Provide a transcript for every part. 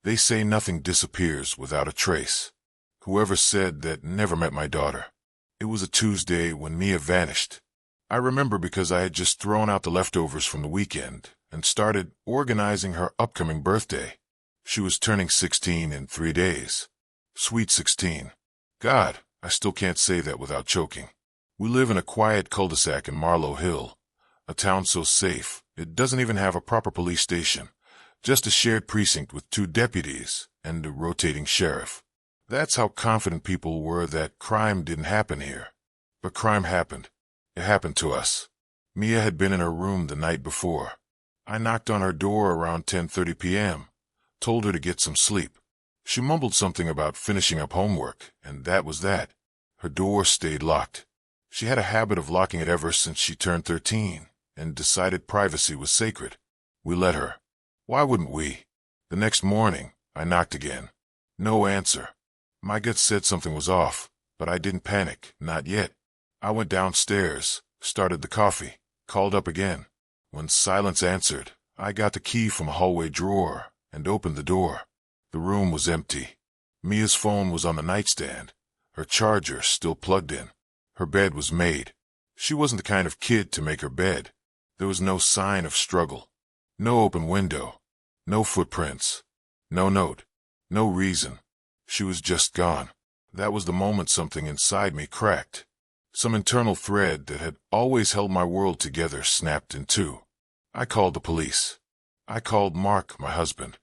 They say nothing disappears without a trace. Whoever said that never met my daughter. It was a Tuesday when Mia vanished. I remember because I had just thrown out the leftovers from the weekend and started organizing her upcoming birthday. She was turning 16 in 3 days. Sweet 16. God, I still can't say that without choking. We live in a quiet cul-de-sac in Marlow Hill, a town so safe it doesn't even have a proper police station, just a shared precinct with 2 deputies and a rotating sheriff. That's how confident people were that crime didn't happen here. But crime happened. It happened to us. Mia had been in her room the night before. I knocked on her door around 10:30 p.m., told her to get some sleep. She mumbled something about finishing up homework, and that was that. Her door stayed locked. She had a habit of locking it ever since she turned 13, and decided privacy was sacred. We let her. Why wouldn't we? The next morning, I knocked again. No answer. My gut said something was off, but I didn't panic, not yet. I went downstairs, started the coffee, called up again. When silence answered, I got the key from a hallway drawer and opened the door. The room was empty. Mia's phone was on the nightstand, her charger still plugged in. Her bed was made. She wasn't the kind of kid to make her bed. There was no sign of struggle. No open window. No footprints. No note. No reason. She was just gone. That was the moment something inside me cracked. Some internal thread that had always held my world together snapped in two. I called the police. I called Mark, my husband,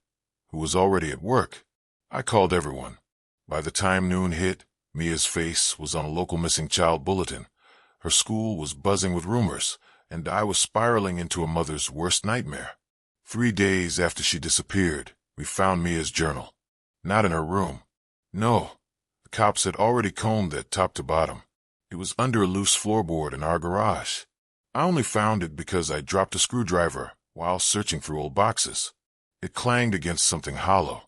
who was already at work. I called everyone. By the time noon hit, Mia's face was on a local missing child bulletin. Her school was buzzing with rumors, and I was spiraling into a mother's worst nightmare. 3 days after she disappeared, we found Mia's journal. Not in her room. No. The cops had already combed it top to bottom. It was under a loose floorboard in our garage. I only found it because I dropped a screwdriver while searching through old boxes. It clanged against something hollow.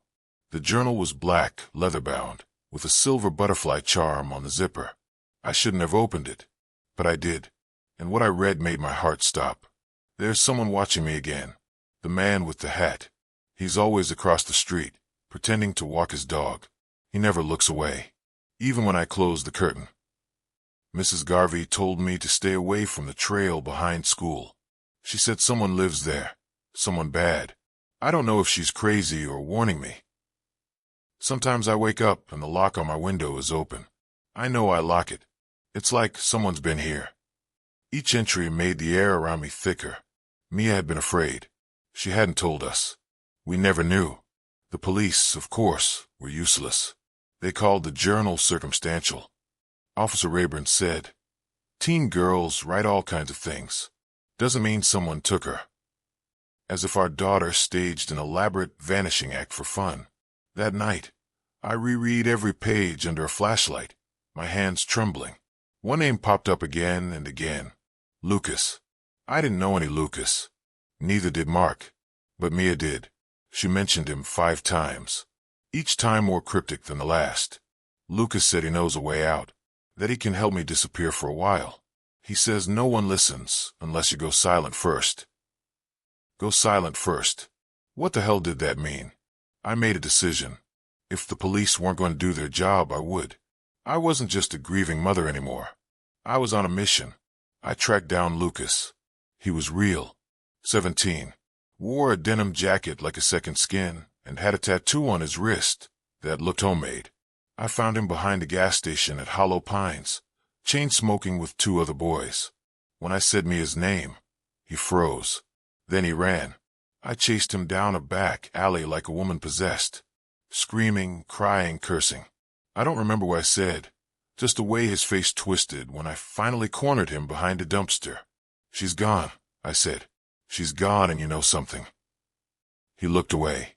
The journal was black, leather-bound, with a silver butterfly charm on the zipper. I shouldn't have opened it, but I did, and what I read made my heart stop. There's someone watching me again. The man with the hat. He's always across the street, pretending to walk his dog. He never looks away, even when I close the curtain. Mrs. Garvey told me to stay away from the trail behind school. She said someone lives there, someone bad. I don't know if she's crazy or warning me. Sometimes I wake up and the lock on my window is open. I know I lock it. It's like someone's been here. Each entry made the air around me thicker. Mia had been afraid. She hadn't told us. We never knew. The police, of course, were useless. They called the journal circumstantial. Officer Rayburn said, "Teen girls write all kinds of things. Doesn't mean someone took her." As if our daughter staged an elaborate vanishing act for fun. That night, I reread every page under a flashlight, my hands trembling. One name popped up again and again. Lucas. I didn't know any Lucas. Neither did Mark. But Mia did. She mentioned him 5 times. Each time more cryptic than the last. Lucas said he knows a way out. That he can help me disappear for a while. He says no one listens unless you go silent first. Go silent first. What the hell did that mean? I made a decision. If the police weren't going to do their job, I would. I wasn't just a grieving mother anymore. I was on a mission. I tracked down Lucas. He was real. 17. Wore a denim jacket like a second skin and had a tattoo on his wrist that looked homemade. I found him behind a gas station at Hollow Pines, chain smoking with 2 other boys. When I said Mia's name, he froze. Then he ran. I chased him down a back alley like a woman possessed, screaming, crying, cursing. I don't remember what I said, just the way his face twisted when I finally cornered him behind a dumpster. "She's gone," I said. "She's gone, and you know something." He looked away.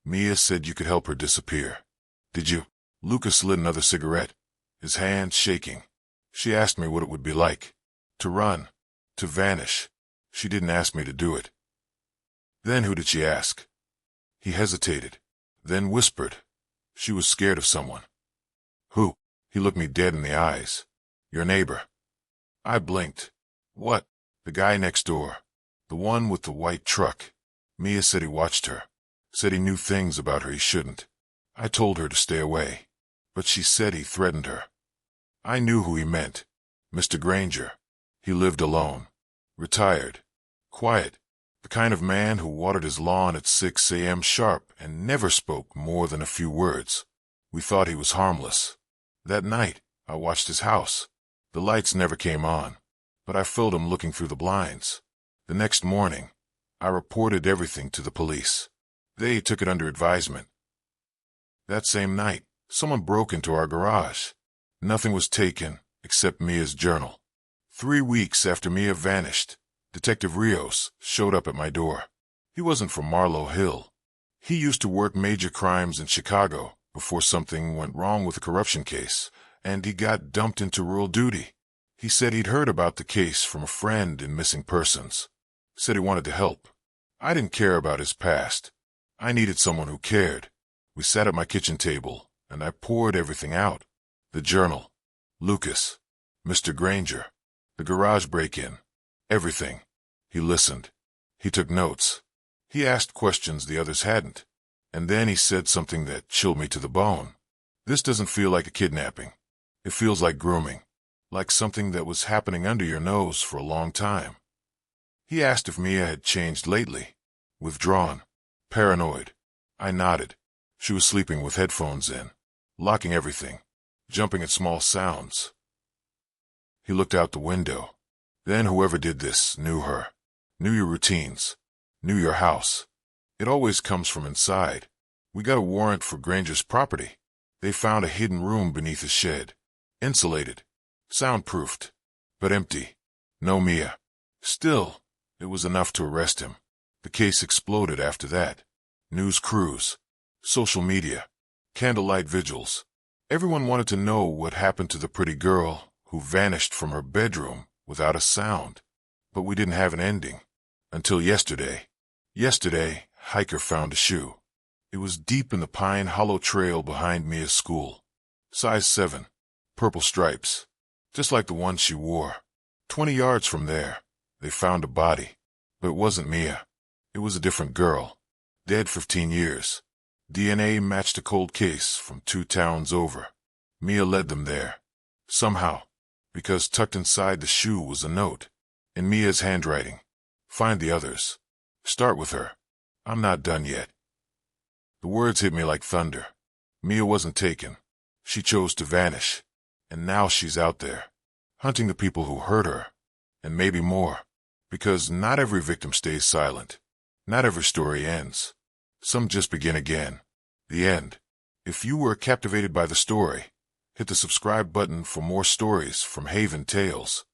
"Mia said you could help her disappear. Did you?" Lucas lit another cigarette, his hand shaking. "She asked me what it would be like. To run. To vanish. She didn't ask me to do it." "Then who did she ask?" He hesitated, then whispered. "She was scared of someone." "Who?" He looked me dead in the eyes. "Your neighbor." I blinked. "What?" "The guy next door. The one with the white truck. Mia said he watched her. Said he knew things about her he shouldn't. I told her to stay away, but she said he threatened her. I knew who he meant. Mr. Granger. He lived alone. Retired. Quiet. The kind of man who watered his lawn at 6 a.m. sharp and never spoke more than a few words. We thought he was harmless. That night, I watched his house. The lights never came on, but I felt him looking through the blinds. The next morning, I reported everything to the police. They took it under advisement. That same night, someone broke into our garage. Nothing was taken except Mia's journal. 3 weeks after Mia vanished, Detective Rios showed up at my door. He wasn't from Marlow Hill. He used to work major crimes in Chicago before something went wrong with a corruption case, and he got dumped into rural duty. He said he'd heard about the case from a friend in missing persons. Said he wanted to help. I didn't care about his past. I needed someone who cared. We sat at my kitchen table, and I poured everything out. The journal, Lucas, Mr. Granger, the garage break-in, everything. He listened. He took notes. He asked questions the others hadn't. And then he said something that chilled me to the bone. This doesn't feel like a kidnapping. It feels like grooming, like something that was happening under your nose for a long time. He asked if Mia had changed lately. Withdrawn. Paranoid. I nodded. She was sleeping with headphones in, locking everything, jumping at small sounds. He looked out the window. Then whoever did this knew her, knew your routines, knew your house. It always comes from inside. We got a warrant for Granger's property. They found a hidden room beneath his shed, insulated, soundproofed, but empty. No Mia. Still, it was enough to arrest him. The case exploded after that. News crews, social media, candlelight vigils. Everyone wanted to know what happened to the pretty girl who vanished from her bedroom without a sound. But we didn't have an ending. Until yesterday. Yesterday, hiker found a shoe. It was deep in the Pine Hollow Trail behind Mia's school. Size 7. Purple stripes. Just like the one she wore. 20 yards from there, they found a body. But it wasn't Mia. It was a different girl. Dead 15 years. DNA matched a cold case from 2 towns over. Mia led them there. Somehow. Because tucked inside the shoe was a note. In Mia's handwriting. Find the others. Start with her. I'm not done yet. The words hit me like thunder. Mia wasn't taken. She chose to vanish. And now she's out there, hunting the people who hurt her. And maybe more. Because not every victim stays silent. Not every story ends. Some just begin again. The end. If you were captivated by the story, hit the subscribe button for more stories from Haven Tales.